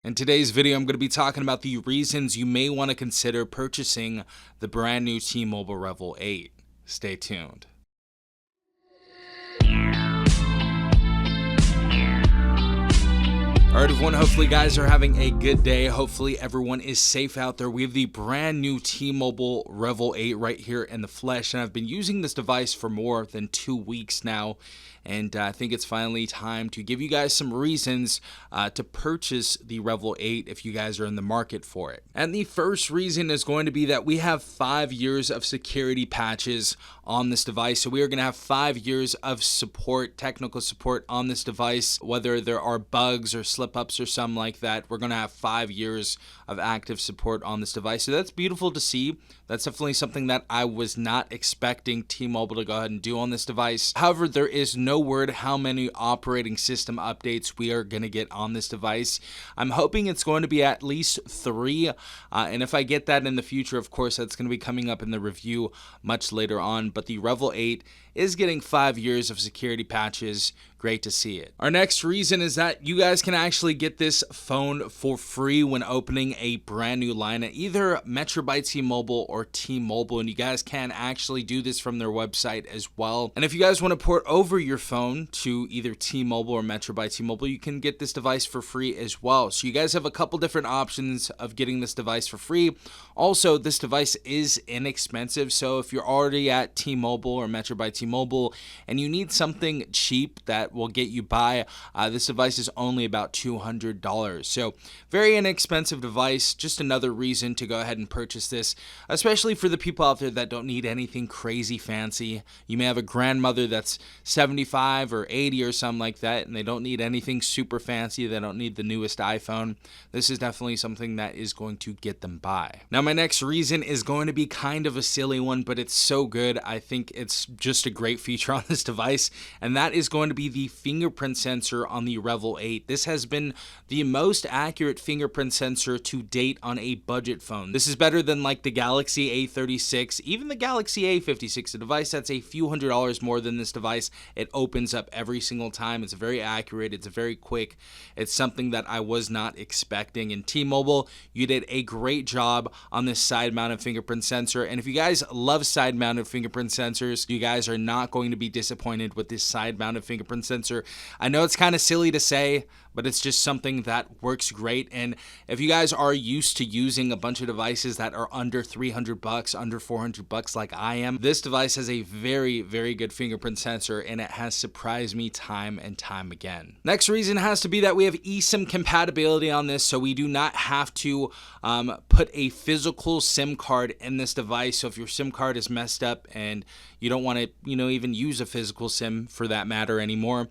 In today's video, I'm going to be talking about the reasons you may want to consider purchasing the brand new T-Mobile Revvl 8. Stay tuned. Alright everyone, hopefully you guys are having a good day. Hopefully everyone is safe out there. We have the brand new T-Mobile Revvl 8 right here in the flesh, and I've been using this device for more than 2 weeks now, and I think it's finally time to give you guys some reasons to purchase the Revvl 8 if you guys are in the market for it. And the first reason is going to be that we have 5 years of security patches on this device. So we are going to have 5 years of support, technical support on this device, whether there are bugs or slip-ups or something like that. We're going to have 5 years of active support on this device. So that's beautiful to see. That's definitely something that I was not expecting T-Mobile to go ahead and do on this device. However, there is no word how many operating system updates we are going to get on this device. I'm hoping it's going to be at least 3, and if I get that in the future, of course, that's going to be coming up in the review much later on. But the Revvl 8 is getting 5 years of security patches. Great to see it. Our next reason is that you guys can actually get this phone for free when opening a brand new line at either Metro by T-Mobile or T-Mobile, and you guys can actually do this from their website as well. And if you guys want to port over your phone to either T-Mobile or Metro by T-Mobile, you can get this device for free as well. So you guys have a couple different options of getting this device for free. Also, this device is inexpensive, so if you're already at T-Mobile or Metro by T-Mobile and you need something cheap that will get you by, this device is only about $200. So very inexpensive device. Just another reason to go ahead and purchase this, especially for the people out there that don't need anything crazy fancy. You may have a grandmother that's 75 or 80 or something like that, and they don't need anything super fancy. They don't need the newest iPhone. This is definitely something that is going to get them by. Now, my next reason is going to be kind of a silly one, but it's so good. I think it's just a great feature on this device, and that is going to be the fingerprint sensor on the Revvl 8. This has been the most accurate fingerprint sensor to date on a budget phone. This is better than like the Galaxy A36, even the Galaxy A56, a device that's a few $100s more than this device. It opens up every single time. It's very accurate. It's very quick. It's something that I was not expecting. And T-Mobile, you did a great job on this side-mounted fingerprint sensor. And if you guys love side-mounted fingerprint sensors, you guys are not going to be disappointed with this side-mounted fingerprint sensor. I know it's kind of silly to say, but it's just something that works great. And if you guys are used to using a bunch of devices that are under $300, under $400 like I am, this device has a very, very good fingerprint sensor, and it has surprised me time and time again. Next reason has to be that we have eSIM compatibility on this, so we do not have to put a physical SIM card in this device. So if your SIM card is messed up and you don't want to, even use a physical SIM for that matter anymore,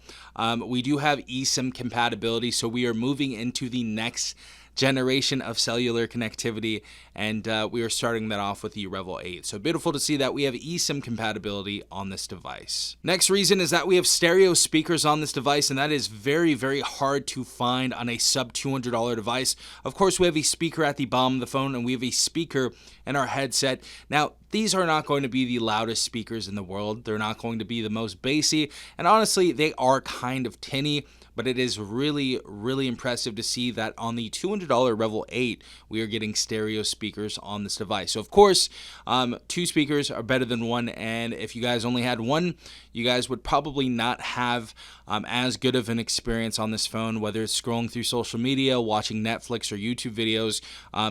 we do have eSIM compatibility. So we are moving into the next generation of cellular connectivity, and we are starting that off with the Revvl 8. So beautiful to see that we have eSIM compatibility on this device. Next reason is that we have stereo speakers on this device, and that is very, very hard to find on a sub $200 device. Of course, we have a speaker at the bottom of the phone, and we have a speaker in our headset. Now, these are not going to be the loudest speakers in the world. They're not going to be the most bassy, and honestly, they are kind of tinny. But it is really, really impressive to see that on the $200 Revvl 8, we are getting stereo speakers on this device. So, of course, 2 speakers are better than 1, and if you guys only had 1, you guys would probably not have as good of an experience on this phone, whether it's scrolling through social media, watching Netflix or YouTube videos.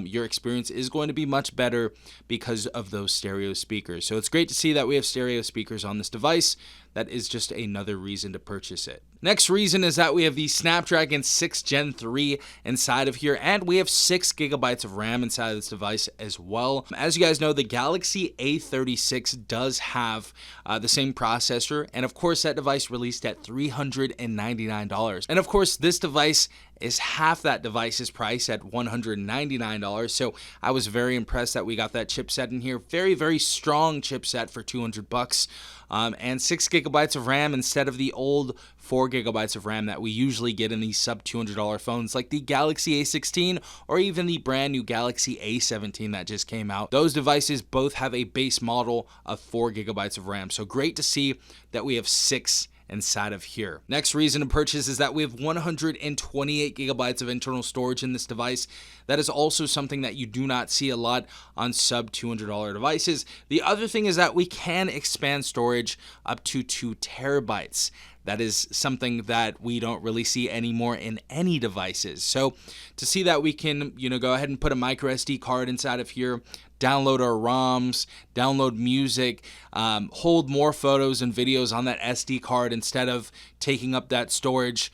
Your experience is going to be much better because of those stereo speakers. So it's great to see that we have stereo speakers on this device. That is just another reason to purchase it. Next reason is that we have the Snapdragon 6 Gen 3 inside of here, and we have 6 gigabytes of RAM inside of this device as well. As you guys know, the Galaxy A36 does have the same processor, and of course that device released at $399. And of course this device is half that device's price at $199. So I was very impressed that we got that chipset in here. Very, very strong chipset for $200. And 6 gigabytes of RAM instead of the old 4 gigabytes of RAM that we usually get in these sub $200 phones like the Galaxy A16 or even the brand new Galaxy A17 that just came out. Those devices both have a base model of 4 gigabytes of RAM. So great to see that we have 6 inside of here. Next reason to purchase is that we have 128 gigabytes of internal storage in this device. That is also something that you do not see a lot on sub $200 devices. The other thing is that we can expand storage up to 2 terabytes. That is something that we don't really see anymore in any devices. So to see that we can, go ahead and put a micro SD card inside of here, download our ROMs, download music, hold more photos and videos on that SD card instead of taking up that storage.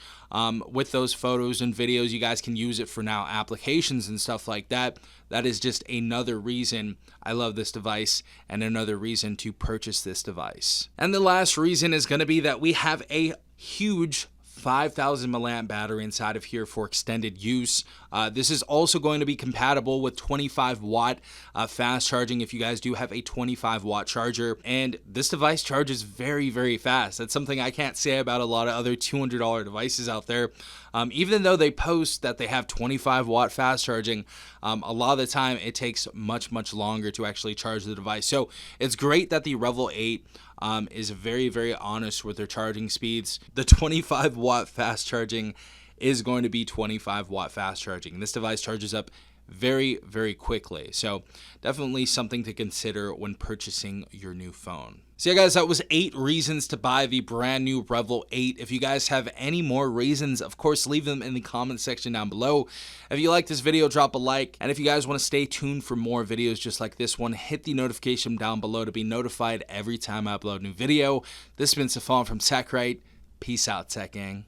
With those photos and videos, you guys can use it for now applications and stuff like that. That is just another reason I love this device and another reason to purchase this device. And the last reason is going to be that we have a huge 5,000 milliamp battery inside of here for extended use. This is also going to be compatible with 25 watt fast charging if you guys do have a 25 watt charger. And this device charges very, very fast. That's something I can't say about a lot of other $200 devices out there. Even though they post that they have 25 watt fast charging, a lot of the time it takes much, much longer to actually charge the device. So it's great that the Revvl 8 is very, very honest with their charging speeds. The 25 watt fast charging is going to be 25 watt fast charging. This device charges up very, very quickly. So definitely something to consider when purchasing your new phone. So yeah, guys, that was 8 reasons to buy the brand new Revvl 8. If you guys have any more reasons, of course, leave them in the comment section down below. If you like this video, drop a like. And if you guys want to stay tuned for more videos just like this one, hit the notification down below to be notified every time I upload a new video. This has been Safon from TechRight. Peace out, Tech Gang.